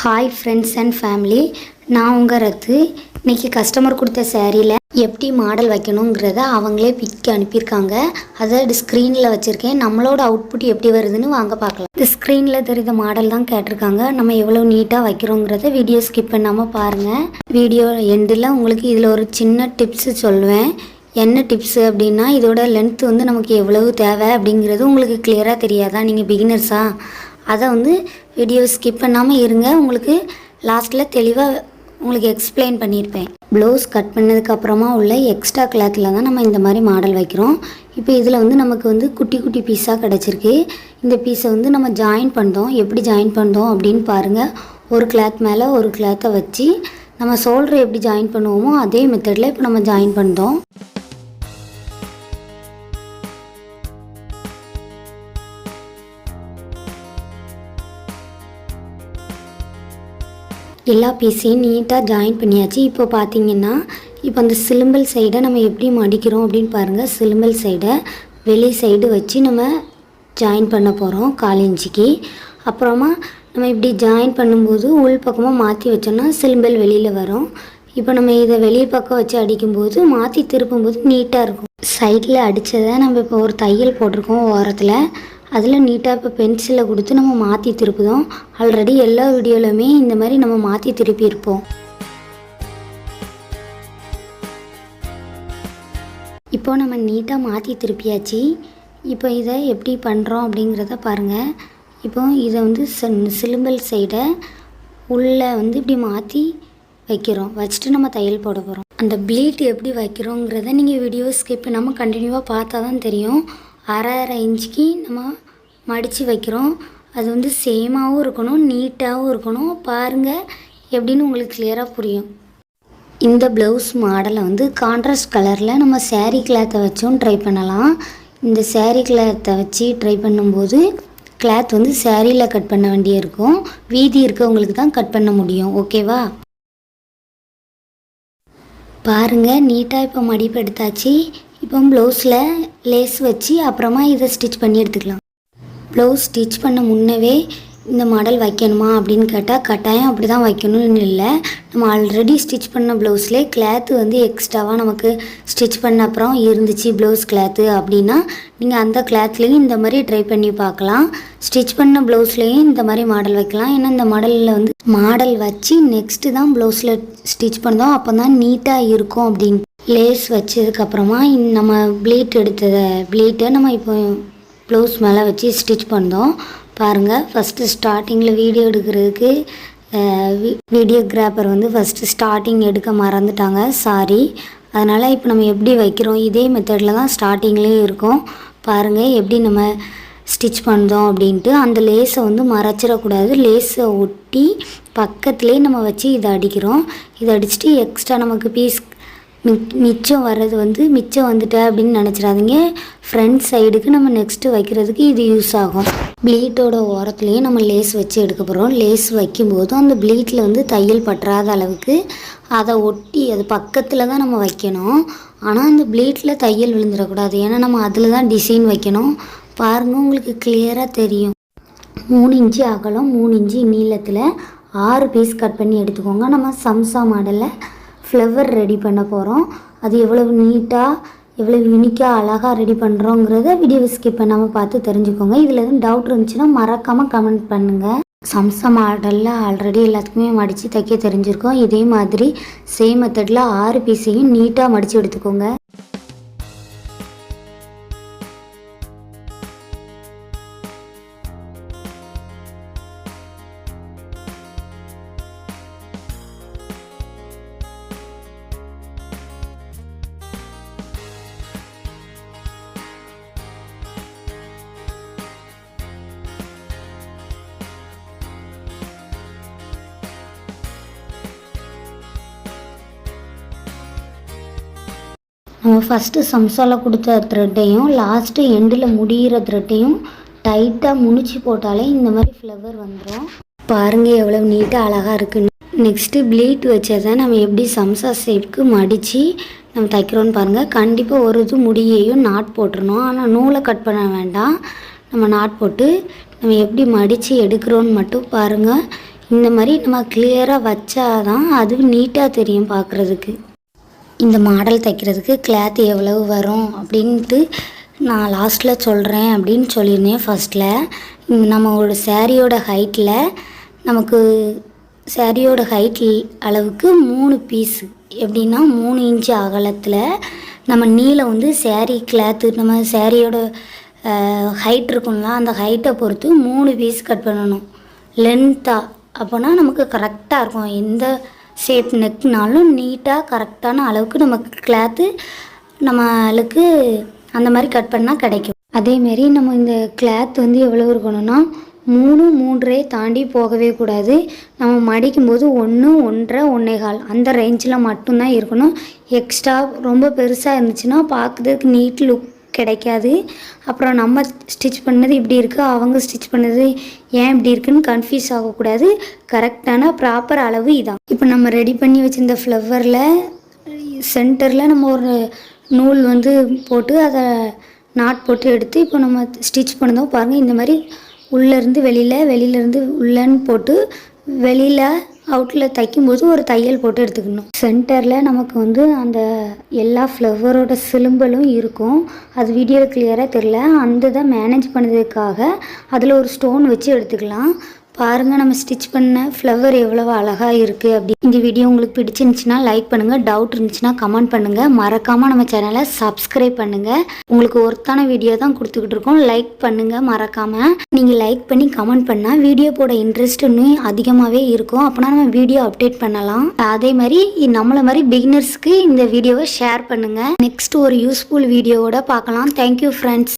Hi friends and family, நான் உங்கள் ரத்து. இன்றைக்கி கஸ்டமர் கொடுத்த சேரீயில் எப்படி மாடல் வைக்கணுங்கிறத அவங்களே பிக் அனுப்பியிருக்காங்க. அதை ஸ்க்ரீனில் வச்சுருக்கேன். நம்மளோட அவுட்புட் எப்படி வருதுன்னு வாங்க பார்க்கலாம். இந்த ஸ்க்ரீனில் தெரிந்த மாடல் தான் கேட்டிருக்காங்க. நம்ம எவ்வளோ நீட்டாக வைக்கிறோங்கிறத வீடியோ ஸ்கிப் பண்ணாமல் பாருங்கள். வீடியோ எண்டில் உங்களுக்கு இதில் ஒரு சின்ன டிப்ஸு சொல்லுவேன். என்ன டிப்ஸு அப்படின்னா, இதோட லென்த் வந்து நமக்கு எவ்வளவு தேவை அப்படிங்கிறது உங்களுக்கு கிளியராக தெரியாதா? நீங்கள் பிகினர்ஸா? அதை வீடியோ ஸ்கிப் பண்ணாமல் இருங்க. உங்களுக்கு லாஸ்ட்டில் தெளிவாக உங்களுக்கு எக்ஸ்பிளைன் பண்ணியிருப்பேன். ப்ளவுஸ் கட் பண்ணதுக்கப்புறமா உள்ள எக்ஸ்ட்ரா கிளாத்தில் தான் நம்ம இந்த மாதிரி மாடல் வைக்கிறோம். இப்போ இதில் நமக்கு குட்டி குட்டி பீஸாக கிடச்சிருக்கு. இந்த பீஸை நம்ம ஜாயின் பண்ணோம். எப்படி ஜாயின் பண்ணோம் அப்படின்னு பாருங்கள். ஒரு கிளாத் மேலே ஒரு கிளாத்தை வச்சு நம்ம ஷோல்டர் எப்படி ஜாயின் பண்ணுவோமோ அதே மெத்தடில் இப்போ நம்ம ஜாயின் பண்ணோம். எல்லா பீஸையும் நீட்டாக ஜாயின் பண்ணியாச்சு. இப்போ பார்த்தீங்கன்னா, இப்போ அந்த சிலிம்பல் சைடை நம்ம எப்படி மடிக்கிறோம் அப்படின்னு பாருங்கள். சிலிம்பல் சைடை வெளி சைடு வச்சு நம்ம ஜாயின் பண்ண போகிறோம் 1/4 இன்ச்சுக்கு. அப்புறமா நம்ம இப்படி ஜாயின் பண்ணும்போது உள் பக்கமாக மாற்றி வச்சோன்னா சிலிம்பல் வெளியில் வரும். இப்போ நம்ம இதை வெளி பக்கம் வச்சு அடிக்கும்போது மாற்றி திருப்பும்போது நீட்டாக இருக்கும். சைடில் அடித்ததை நம்ம இப்போ ஒரு தையல் போட்டிருக்கோம் ஓரத்தில். அதில் நீட்டாக இப்போ பென்சிலில் கொடுத்து நம்ம மாற்றி திருப்புதோம். ஆல்ரெடி எல்லா வீடியோலையுமே இந்த மாதிரி நம்ம மாற்றி திருப்பியிருப்போம். இப்போது நம்ம நீட்டாக மாற்றி திருப்பியாச்சு. இப்போ இதை எப்படி பண்ணுறோம் அப்படிங்கிறத பாருங்கள். இப்போ இதை சிலிம்பல் சைடை உள்ளே இப்படி மாற்றி வைக்கிறோம். வச்சுட்டு நம்ம தையல் போட போகிறோம். அந்த ப்ளீட் எப்படி வைக்கிறோங்கிறத நீங்கள் வீடியோ ஸ்கிப் பண்ணாமல் கண்டினியூவாக பார்த்தா தான் தெரியும். 1/2 இன்ச்சுக்கு நம்ம மடித்து வைக்கிறோம். அது சேமாகவும் இருக்கணும், நீட்டாகவும் இருக்கணும். பாருங்கள் எப்படின்னு உங்களுக்கு கிளியராக புரியும். இந்த ப்ளவுஸ் மாடலை கான்ட்ராஸ்ட் கலரில் நம்ம சேரீ கிளாத்தை வச்சும் ட்ரை பண்ணலாம். இந்த சேரீ கிளாத்தை வச்சு ட்ரை பண்ணும்போது கிளாத் சேரீயில் கட் பண்ண வேண்டிய இருக்கும். வீதி இருக்கவங்களுக்கு தான் கட் பண்ண முடியும். ஓகேவா? பாருங்கள் நீட்டாக இப்போ மடிப்பு எடுத்தாச்சு. இப்போ ப்ளவுஸில் லேஸ் வச்சு அப்புறமா இதை ஸ்டிச் பண்ணி எடுத்துக்கலாம். ப்ளவுஸ் ஸ்டிச் பண்ண முன்னவே இந்த மாடல் வைக்கணுமா அப்படின்னு கேட்டால் கட்டாயம் அப்படி தான் வைக்கணும்னு இல்லை. நம்ம ஆல்ரெடி ஸ்டிச் பண்ண ப்ளவுஸ்லேயே கிளாத்து எக்ஸ்ட்ராவாக நமக்கு ஸ்டிச் பண்ண அப்புறம் இருந்துச்சு ப்ளவுஸ் கிளாத்து அப்படின்னா நீங்கள் அந்த கிளாத்லேயும் இந்த மாதிரி ட்ரை பண்ணி பார்க்கலாம். ஸ்டிச் பண்ண ப்ளவுஸ்லேயும் இந்த மாதிரி மாடல் வைக்கலாம். ஏன்னா இந்த மாடலில் மாடல் வச்சு நெக்ஸ்ட்டு தான் ப்ளவுஸில் ஸ்டிச் பண்ணோம். அப்போ தான் நீட்டாக இருக்கும் அப்படின்னு. லேஸ் வச்சதுக்கப்புறமா நம்ம ப்ளீட்டை நம்ம இப்போ ப்ளவுஸ் மேலே வச்சு ஸ்டிச் பண்ணோம். பாருங்கள், ஃபஸ்ட்டு ஸ்டார்டிங்கில் வீடியோ எடுக்கிறதுக்கு வீடியோகிராஃபர் ஃபஸ்ட்டு ஸ்டார்டிங் எடுக்க மறந்துட்டாங்க, சாரி. அதனால் இப்போ நம்ம எப்படி வைக்கிறோம் இதே மெத்தடில் தான் ஸ்டார்டிங்லேயும் இருக்கும். பாருங்கள் எப்படி நம்ம ஸ்டிச் பண்ணோம் அப்படின்ட்டு. அந்த லேஸை மறைச்சிடக்கூடாது. லேஸை ஒட்டி பக்கத்துலேயே நம்ம வச்சு இதை அடிக்கிறோம். இதை அடிச்சுட்டு எக்ஸ்ட்ரா நமக்கு பீஸ் மிச்சம் வர்றது மிச்சம் வந்துட்டேன் அப்படின்னு நினச்சிடாதீங்க. ஃப்ரண்ட் சைடுக்கு நம்ம நெக்ஸ்ட்டு வைக்கிறதுக்கு இது யூஸ் ஆகும். ப்ளீட்டோட ஓரத்துலேயே நம்ம லேஸ் வச்சு எடுக்க போகிறோம். லேஸ் வைக்கும்போது அந்த ப்ளீட்டில் தையல் பற்றாத அளவுக்கு அதை ஒட்டி அது பக்கத்தில் தான் நம்ம வைக்கணும். ஆனால் அந்த ப்ளீட்டில் தையல் விழுந்துடக்கூடாது. ஏன்னா நம்ம அதில் தான் டிசைன் வைக்கணும். பாருங்கள், உங்களுக்கு கிளியராக தெரியும். 3 இன்ச்சு அகலம், 3 இன்ச்சு நீளத்தில் 6 பீஸ் கட் பண்ணி எடுத்துக்கோங்க. நம்ம சம்சா மாடலில் ஃப்ளவர் ரெடி பண்ண போகிறோம். அது எவ்வளவு நீட்டாக எவ்வளவு யூனிக்காக அழகாக ரெடி பண்ணுறோங்கிறத வீடியோவை ஸ்கிப் பண்ணாமல் பார்த்து தெரிஞ்சுக்கோங்க. இதில் எதுவும் டவுட் இருந்துச்சுன்னா மறக்காமல் கமெண்ட் பண்ணுங்கள். சம்சா மாடலில் ஆல்ரெடி எல்லாத்துக்குமே மடித்து தைக்க தெரிஞ்சிருக்கோம். இதே மாதிரி சேம் மெத்தடில் 6 பீஸையும் நீட்டாக மடித்து எடுத்துக்கோங்க. நம்ம ஃபஸ்ட்டு சம்சாவில் கொடுத்த த்ரெட்டையும் லாஸ்ட்டு எண்டில் முடிகிற த்ரெட்டையும் டைட்டாக முடிச்சு போட்டாலே இந்த மாதிரி ஃப்ளவர் வந்துடும். பாருங்கள் எவ்வளோ நீட்டாக அழகாக இருக்குன்னு. நெக்ஸ்ட்டு ப்ளீட் வச்சதை நம்ம எப்படி சம்சா ஷேப்க்கு மடித்து நம்ம தைக்கிறோன்னு பாருங்கள். கண்டிப்பாக ஒரு இது முடியையும் நாட் போட்டுருணும். ஆனால் நூலை கட் பண்ண வேண்டாம். நம்ம நாட் போட்டு நம்ம எப்படி மடித்து எடுக்கிறோன்னு மட்டும் பாருங்கள். இந்த மாதிரி நம்ம கிளியராக வச்சாதான் அது நீட்டாக தெரியும் பார்க்குறதுக்கு. இந்த மாடல் தைக்கிறதுக்கு கிளாத் எவ்வளவு வரும் அப்படின்ட்டு நான் லாஸ்ட்டில் சொல்கிறேன் அப்படின்னு சொல்லியிருந்தேன். ஃபஸ்ட்டில் நம்மளோட சேரீயோட ஹைட்டில் நமக்கு சேரீயோட ஹைட் அளவுக்கு 3 பீஸு எப்படின்னா 3 இன்ச்சு அகலத்தில் நம்ம நீளம் வந்து சேரீ கிளாத்து நம்ம சேரீயோட ஹைட் இருக்கும்ல அந்த ஹைட்டை பொறுத்து 3 பீஸ் கட் பண்ணணும் லென்த்தாக. அப்போனா நமக்கு கரெக்டாக இருக்கும். எந்த ஷேப் நெக்னாலும் நீட்டாக கரெக்டான அளவுக்கு நமக்கு கிளாத்து நம்மளுக்கு அந்த மாதிரி கட் பண்ணால் கிடைக்கும். அதேமாரி நம்ம இந்த கிளாத் வந்து எவ்வளோ இருக்கணும்னா 3 3.5 தாண்டி போகவே கூடாது. நம்ம மடிக்கும்போது 1 1.5 1.25 அந்த ரேஞ்சில் மட்டும்தான் இருக்கணும். எக்ஸ்ட்ரா ரொம்ப பெருசாக இருந்துச்சுன்னா பார்க்குறதுக்கு நீட் லுக் கிடைக்காது. அப்புறம் நம்ம ஸ்டிச் பண்ணது இப்படி இருக்குது, அவங்க ஸ்டிச் பண்ணது ஏன் இப்படி இருக்குதுன்னு கன்ஃபியூஸ் ஆகக்கூடாது. கரெக்டான ப்ராப்பர் அளவு இதான். இப்போ நம்ம ரெடி பண்ணி வச்சுருந்த ஃப்ளவரில் சென்டரில் நம்ம ஒரு நூல் வந்து போட்டு அதை நாட் போட்டு எடுத்து இப்போ நம்ம ஸ்டிச் பண்ணதோ பாருங்கள். இந்த மாதிரி உள்ளேருந்து வெளியிலேருந்து உள்ளன்னு போட்டு வெளியில் அவுட்டில் தைக்கும்போது ஒரு தையல் போட்டு எடுத்துக்கணும். சென்டரில் நமக்கு வந்து அந்த எல்லா ஃப்ளவரோட சிலும்பலும் இருக்கும். அது வீடியோவில் கிளியராக தெரில. அந்த இதை மேனேஜ் பண்ணதுக்காக அதில் ஒரு ஸ்டோன் வச்சு எடுத்துக்கலாம். பாருங்கள் நம்ம ஸ்டிச் பண்ண ஃப்ளவர் எவ்வளோ அழகாக இருக்குது அப்படி. இந்த வீடியோ உங்களுக்கு பிடிச்சிருந்துச்சுன்னா லைக் பண்ணுங்கள். டவுட் இருந்துச்சுன்னா கமெண்ட் பண்ணுங்கள். மறக்காமல் நம்ம சேனலை சப்ஸ்கிரைப் பண்ணுங்கள். உங்களுக்கு ஒர்த்தான வீடியோ தான் கொடுத்துக்கிட்டு இருக்கோம். லைக் பண்ணுங்கள் மறக்காமல். நீங்கள் லைக் பண்ணி கமெண்ட் பண்ணால் வீடியோ போட இன்ட்ரெஸ்ட் இன்னும் அதிகமாகவே இருக்கும். அப்போனா நம்ம வீடியோ அப்டேட் பண்ணலாம். அதே மாதிரி நம்மளை மாதிரி பிகினர்ஸ்க்கு இந்த வீடியோவை ஷேர் பண்ணுங்கள். நெக்ஸ்ட் ஒரு யூஸ்ஃபுல் வீடியோவோட பார்க்கலாம். Thank you friends.